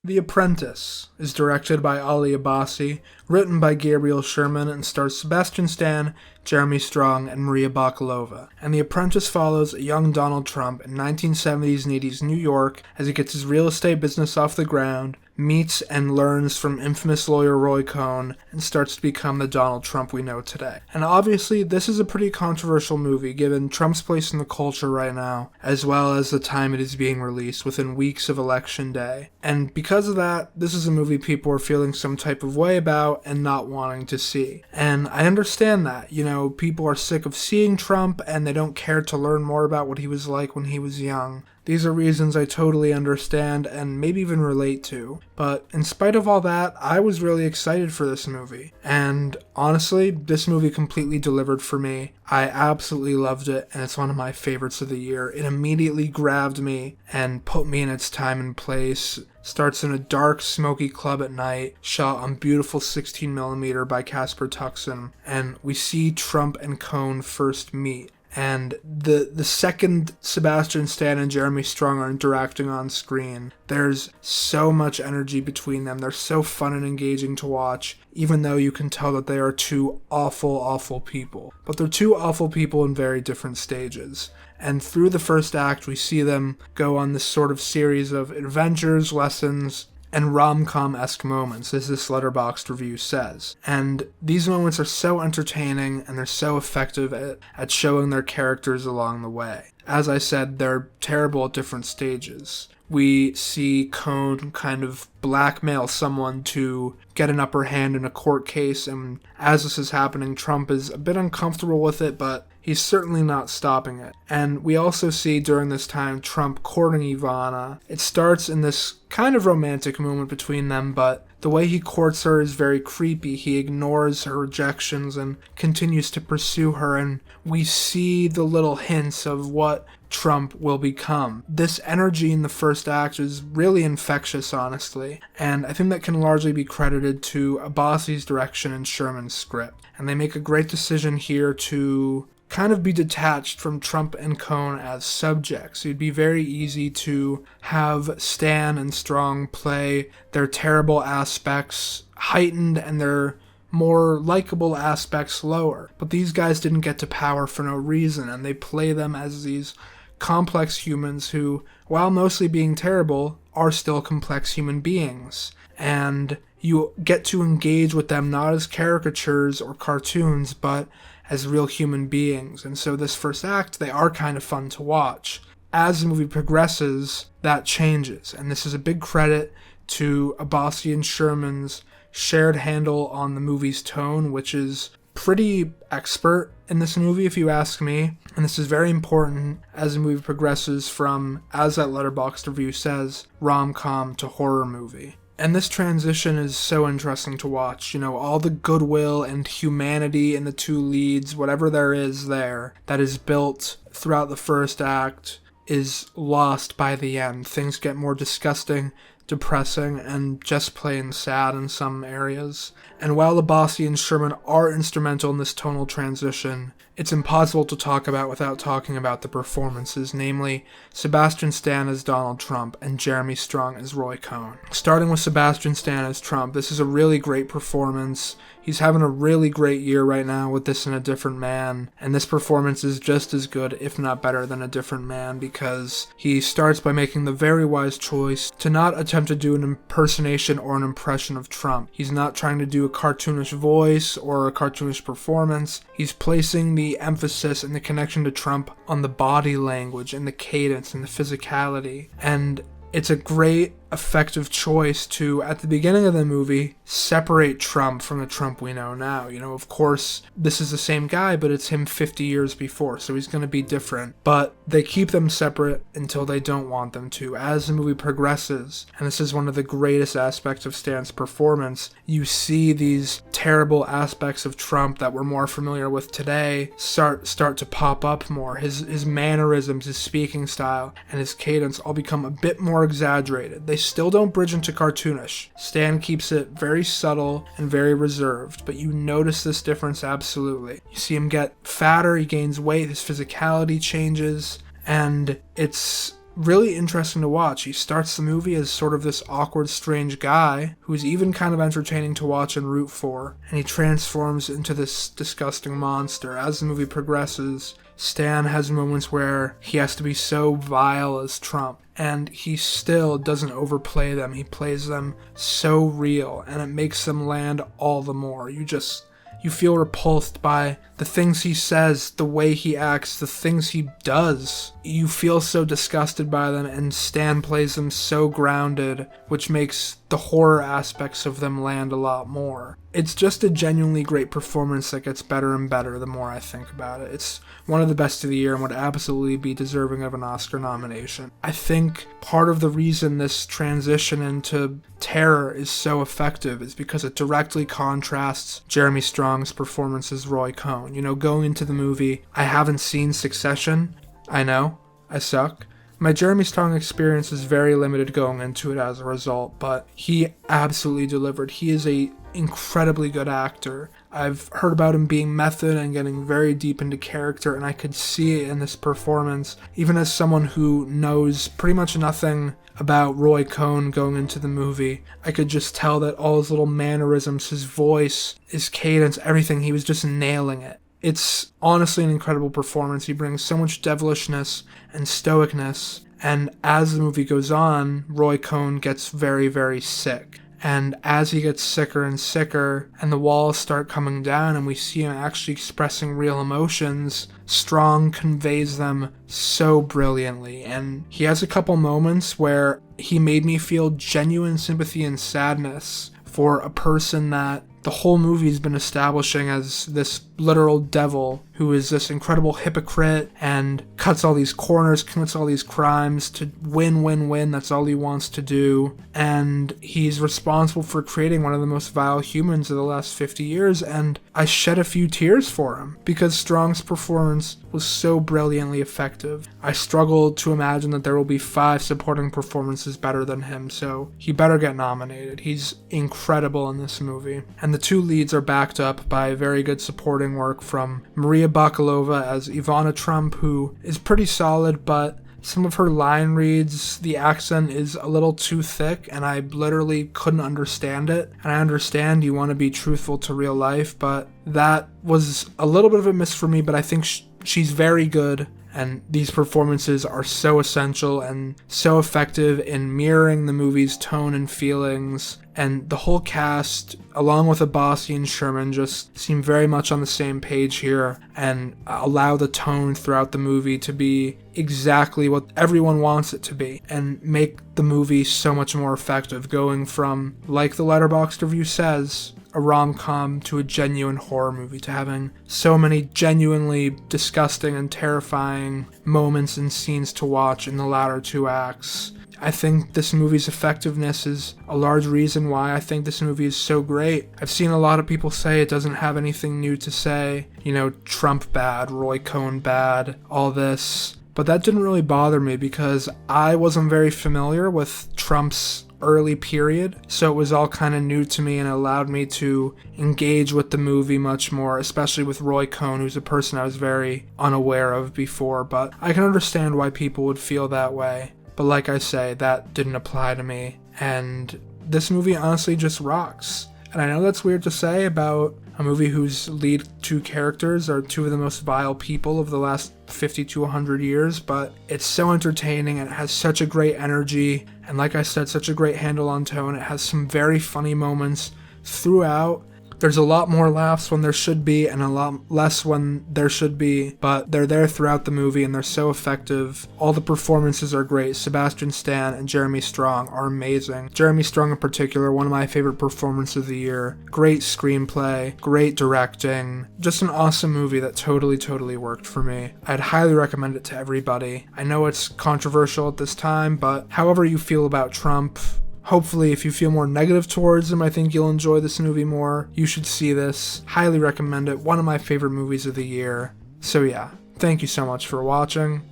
The Apprentice is directed by Ali Abbasi, written by Gabriel Sherman, and stars Sebastian Stan, Jeremy Strong, and Maria Bakalova. And The Apprentice follows a young Donald Trump in 1970s and 80s New York as he gets his real estate business off the ground, meets and learns from infamous lawyer Roy Cohn, and starts to become the Donald Trump we know today. And obviously, this is a pretty controversial movie given Trump's place in the culture right now, as well as the time it is being released within weeks of Election Day. And because of that, this is a movie people are feeling some type of way about and not wanting to see. And I understand that. People are sick of seeing Trump and they don't care to learn more about what he was like when he was young. These are reasons I totally understand and maybe even relate to. But in spite of all that, I was really excited for this movie. And honestly, this movie completely delivered for me. I absolutely loved it, and it's one of my favorites of the year. It immediately grabbed me and put me in its time and place. Starts in a dark, smoky club at night, shot on beautiful 16mm by Casper Tuxen, and we see Trump and Cohn first meet. And the second Sebastian Stan and Jeremy Strong are interacting on screen, there's so much energy between them. They're so fun and engaging to watch, even though you can tell that they are two awful, awful people. But they're two awful people in very different stages. And through the first act, we see them go on this sort of series of adventures, lessons, and rom-com-esque moments, as this Letterboxd review says. And these moments are so entertaining, and they're so effective at showing their characters along the way. As I said, they're terrible at different stages. We see Cohn kind of blackmail someone to get an upper hand in a court case, and as this is happening, Trump is a bit uncomfortable with it, but he's certainly not stopping it. And we also see during this time Trump courting Ivana. It starts in this kind of romantic moment between them, but the way he courts her is very creepy. He ignores her rejections and continues to pursue her, and we see the little hints of what Trump will become. This energy in the first act is really infectious, honestly, and I think that can largely be credited to Abbasi's direction and Sherman's script. And they make a great decision here to kind of be detached from Trump and Cohn as subjects. It'd be very easy to have Stan and Strong play their terrible aspects heightened and their more likable aspects lower. But these guys didn't get to power for no reason, and they play them as these complex humans who, while mostly being terrible, are still complex human beings. And you get to engage with them not as caricatures or cartoons, but as real human beings. And so this first act, they are kind of fun to watch. As the movie progresses, that changes. And this is a big credit to Abbasi and Sherman's shared handle on the movie's tone, which is pretty expert in this movie, if you ask me. And this is very important as the movie progresses from, as that Letterboxd review says, rom-com to horror movie. And this transition is so interesting to watch. All the goodwill and humanity in the two leads, whatever there is there, that is built throughout the first act, is lost by the end. Things get more disgusting, depressing, and just plain sad in some areas. And while Abbasi and Sherman are instrumental in this tonal transition, it's impossible to talk about without talking about the performances, namely Sebastian Stan as Donald Trump and Jeremy Strong as Roy Cohn. Starting with Sebastian Stan as Trump, this is a really great performance. He's having a really great year right now with This and a Different Man, and this performance is just as good, if not better, than A Different Man, because he starts by making the very wise choice to not attempt to do an impersonation or an impression of Trump. He's not trying to do a cartoonish voice or a cartoonish performance. He's placing the emphasis and the connection to Trump on the body language and the cadence and the physicality. And it's a great, effective choice to, at the beginning of the movie, separate Trump from the Trump we know now. Of course, this is the same guy, but it's him 50 years before, so he's going to be different. But they keep them separate until they don't want them to. As the movie progresses, and this is one of the greatest aspects of Stan's performance, you see these terrible aspects of Trump that we're more familiar with today start to pop up more. His mannerisms, his speaking style, and his cadence all become a bit more exaggerated. They still don't bridge into cartoonish. Stan keeps it very subtle and very reserved, but you notice this difference absolutely. You see him get fatter, he gains weight, his physicality changes, and it's really interesting to watch. He starts the movie as sort of this awkward, strange guy who's even kind of entertaining to watch and root for, and he transforms into this disgusting monster. As the movie progresses, Stan has moments where he has to be so vile as Trump, and he still doesn't overplay them. He plays them so real, and it makes them land all the more. You feel repulsed by the things he says, the way he acts, the things he does. You feel so disgusted by them, and Stan plays them so grounded, which makes the horror aspects of them land a lot more. It's just a genuinely great performance that gets better and better the more I think about it. It's one of the best of the year and would absolutely be deserving of an Oscar nomination. I think part of the reason this transition into terror is so effective is because it directly contrasts Jeremy Strong's performance as Roy Cohn. You know, going into the movie, I haven't seen Succession. I know, I suck. My Jeremy Strong experience is very limited going into it as a result, but he absolutely delivered. He is a incredibly good actor. I've heard about him being method and getting very deep into character, and I could see it in this performance. Even as someone who knows pretty much nothing about Roy Cohn going into the movie, I could just tell that all his little mannerisms, his voice, his cadence, everything, he was just nailing it. It's honestly an incredible performance. He brings so much devilishness and stoicness, and as the movie goes on, Roy Cohn gets very, very sick. And as he gets sicker and sicker, and the walls start coming down, and we see him actually expressing real emotions, Strong conveys them so brilliantly. And he has a couple moments where he made me feel genuine sympathy and sadness for a person that the whole movie's been establishing as this literal devil who is this incredible hypocrite and cuts all these corners, commits all these crimes to win. That's all he wants to do. And he's responsible for creating one of the most vile humans of the last 50 years. And I shed a few tears for him because Strong's performance was so brilliantly effective. I struggle to imagine that there will be 5 supporting performances better than him, so he better get nominated. He's incredible in this movie. And the 2 leads are backed up by very good supporting work from Maria Bakalova as Ivana Trump, who is pretty solid, but some of her line reads, the accent is a little too thick, and I literally couldn't understand it. And I understand you want to be truthful to real life, but that was a little bit of a miss for me, but I think she's very good. And these performances are so essential and so effective in mirroring the movie's tone and feelings. And the whole cast, along with Abbasi and Sherman, just seem very much on the same page here and allow the tone throughout the movie to be exactly what everyone wants it to be and make the movie so much more effective, going from, like the Letterboxd review says, a rom-com to a genuine horror movie, to having so many genuinely disgusting and terrifying moments and scenes to watch in the latter 2 acts. I think this movie's effectiveness is a large reason why I think this movie is so great. I've seen a lot of people say it doesn't have anything new to say, you know, Trump bad, Roy Cohn bad, all this. But that didn't really bother me because I wasn't very familiar with Trump's early period, so it was all kind of new to me and allowed me to engage with the movie much more, especially with Roy Cohn, who's a person I was very unaware of before. But I can understand why people would feel that way. But like I say, that didn't apply to me, and this movie honestly just rocks. And I know that's weird to say about a movie whose lead 2 characters are 2 of the most vile people of the last 50 to 100 years, but it's so entertaining and it has such a great energy, and like I said, such a great handle on tone. It has some very funny moments throughout. There's a lot more laughs when there should be and a lot less when there should be, but they're there throughout the movie and they're so effective. All the performances are great. Sebastian Stan and Jeremy Strong are amazing. Jeremy Strong in particular, one of my favorite performances of the year. Great screenplay, great directing, just an awesome movie that totally worked for me. I'd highly recommend it to everybody. I know it's controversial at this time, but however you feel about Trump, hopefully, if you feel more negative towards him, I think you'll enjoy this movie more. You should see this. Highly recommend it. One of my favorite movies of the year. So yeah, thank you so much for watching.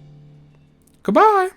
Goodbye!